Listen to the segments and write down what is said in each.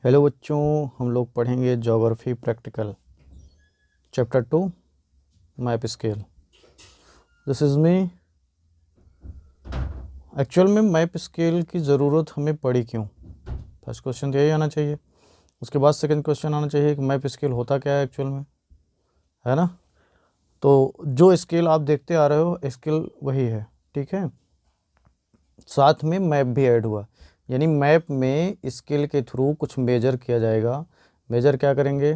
Hello बच्चों, हम लोग पढ़ेंगे geography practical chapter 2 map scale. This is me. Actual में मैप स्केल की ज़रूरत हमें पड़ी क्यों? फर्स्ट क्वेश्चन तो यही आना चाहिए। उसके बाद सेकंड क्वेश्चन आना चाहिए कि मैप स्केल होता क्या है एक्चुअल में, है ना। तो जो स्केल आप देखते आ रहे हो स्केल वही है, ठीक है। साथ में मैप भी ऐड हुआ, यानी मैप में स्केल के थ्रू कुछ मेजर किया जाएगा। मेजर क्या करेंगे?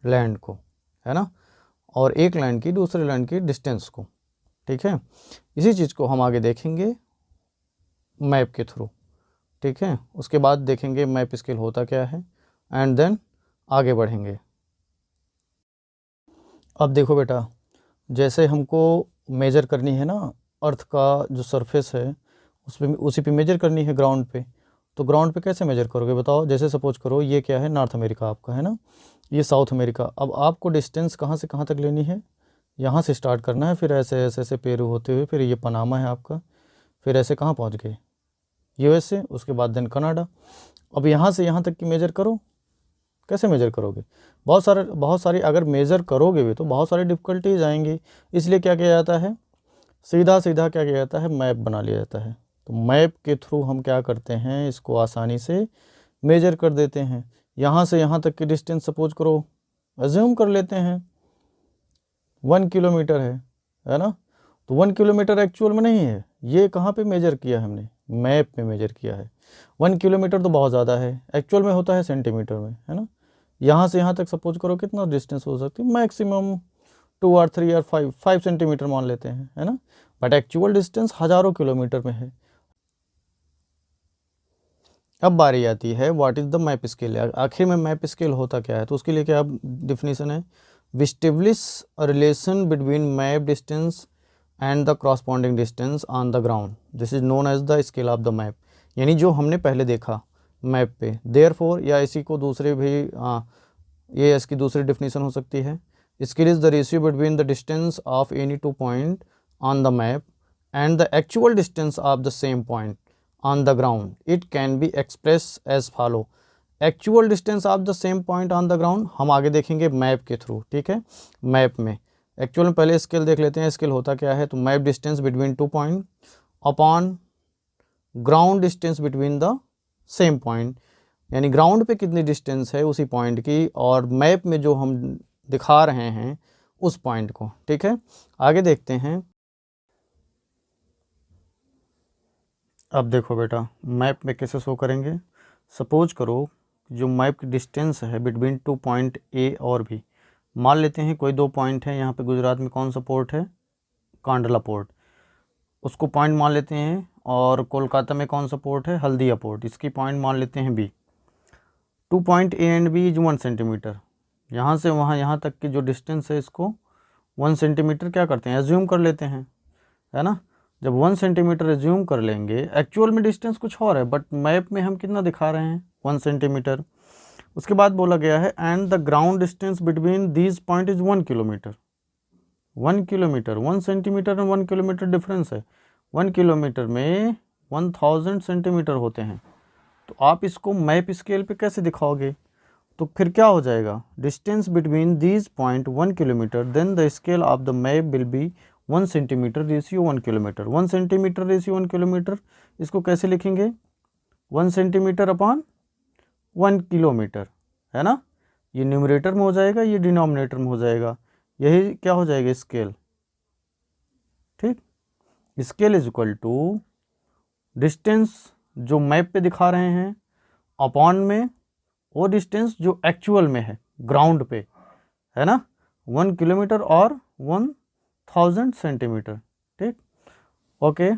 लैंड को, है ना, और एक लैंड की दूसरे लैंड की डिस्टेंस को, ठीक है। इसी चीज़ को हम आगे देखेंगे मैप के थ्रू, ठीक है। उसके बाद देखेंगे मैप स्केल होता क्या है एंड देन आगे बढ़ेंगे। अब देखो बेटा, जैसे हमको मेजर करनी है ना अर्थ का जो सरफेस है उस पे, उसी पे मेजर करनी है ग्राउंड पे। तो ग्राउंड पे कैसे मेजर करोगे बताओ? जैसे सपोज करो ये क्या है, नॉर्थ अमेरिका आपका है ना, ये साउथ अमेरिका। अब आपको डिस्टेंस कहाँ से कहाँ तक लेनी है? यहाँ से स्टार्ट करना है, फिर ऐसे ऐसे ऐसे पेरू होते हुए फिर ये पनामा है आपका, फिर ऐसे कहाँ पहुँच गए? यूएसए, उसके बाद देन कनाडा। अब यहाँ से यहाँ तक की मेजर करो, कैसे मेजर करोगे? बहुत सारी अगर मेज़र करोगे भी तो बहुत सारी डिफ़िकल्टीज आएंगी। इसलिए क्या किया जाता है, सीधा सीधा क्या किया जाता है, मैप बना लिया जाता है। तो मैप के थ्रू हम क्या करते हैं, इसको आसानी से मेजर कर देते हैं। यहाँ से यहाँ तक की डिस्टेंस सपोज करो, अज्यूम कर लेते हैं 1 किलोमीटर है ना। तो 1 किलोमीटर एक्चुअल में नहीं है, ये कहाँ पे मेजर किया है हमने? मैप में मेजर किया है। 1 किलोमीटर तो बहुत ज़्यादा है, एक्चुअल में होता है सेंटीमीटर में, है ना। यहाँ से यहाँ तक सपोज करो कितना डिस्टेंस हो सकती है, मैक्सिमम 2 और 3 और 5 सेंटीमीटर मान लेते हैं, है ना। बट एक्चुअल डिस्टेंस हज़ारों किलोमीटर में है। अब बारी आती है what is the map scale. आखिर में मैप स्केल होता क्या है? तो उसके लिए क्या डिफिनीसन है? Establish a relation between map distance and the corresponding distance on the ground, this is known as the scale of the map. यानी जो हमने पहले देखा मैप पे, देयरफॉर या इसी को दूसरे भी ये इसकी दूसरी डिफिनीसन हो सकती है। Scale is the ratio between the distance of any two point on the map and the actual distance of the same point on the ground. It can be expressed as follow. Actual distance of the same point on the ground हम आगे देखेंगे map के through, ठीक है। Map में actual में पहले scale देख लेते हैं। स्केल होता क्या है? तो map distance between 2 point upon ground distance between the same point, यानी ग्राउंड पे कितनी डिस्टेंस है उसी पॉइंट की और मैप में जो हम दिखा रहे हैं उस पॉइंट को, ठीक है। आगे देखते हैं। अब देखो बेटा, मैप में कैसे शो करेंगे। सपोज करो जो मैप की डिस्टेंस है बिटवीन 2 पॉइंट ए और बी, मान लेते हैं कोई 2 पॉइंट है। यहाँ पे गुजरात में कौन सा पोर्ट है? कांडला पोर्ट, उसको पॉइंट मान लेते हैं। और कोलकाता में कौन सा पोर्ट है? हल्दिया पोर्ट, इसकी पॉइंट मान लेते हैं B. 2 point A and B is 1 centimetre. यहाँ से वहाँ यहाँ तक की जो डिस्टेंस है इसको 1 सेंटीमीटर क्या करते हैं, एज्यूम कर लेते हैं, है ना। जब 1 सेंटीमीटर एज्यूम कर लेंगे, एक्चुअल में डिस्टेंस कुछ और है बट मैप में हम कितना दिखा रहे हैं? 1 सेंटीमीटर। उसके बाद बोला गया है and the ground distance between these point is 1 kilometre. 1 kilometre, 1 centimetre और 1 किलोमीटर डिफरेंस है। 1 किलोमीटर में 1000 सेंटीमीटर होते हैं। तो आप इसको मैप स्केल पे कैसे दिखाओगे? तो फिर क्या हो जाएगा? Distance between these point 1 kilometre, then the scale of the map will be 1 centimetre ratio 1 kilometre. 1 centimetre ratio 1 kilometre, इसको कैसे लिखेंगे? 1 सेंटीमीटर अपॉन 1 किलोमीटर, है ना। ये न्यूमरेटर में हो जाएगा, ये डिनोमिनेटर में हो जाएगा। यही क्या हो जाएगा? स्केल, ठीक। Scale is equal to distance जो मैप पे दिखा रहे हैं अपॉन में वो डिस्टेंस जो एक्चुअल में है ग्राउंड पे, है ना। 1 किलोमीटर और 1000 सेंटीमीटर, ठीक। ओके,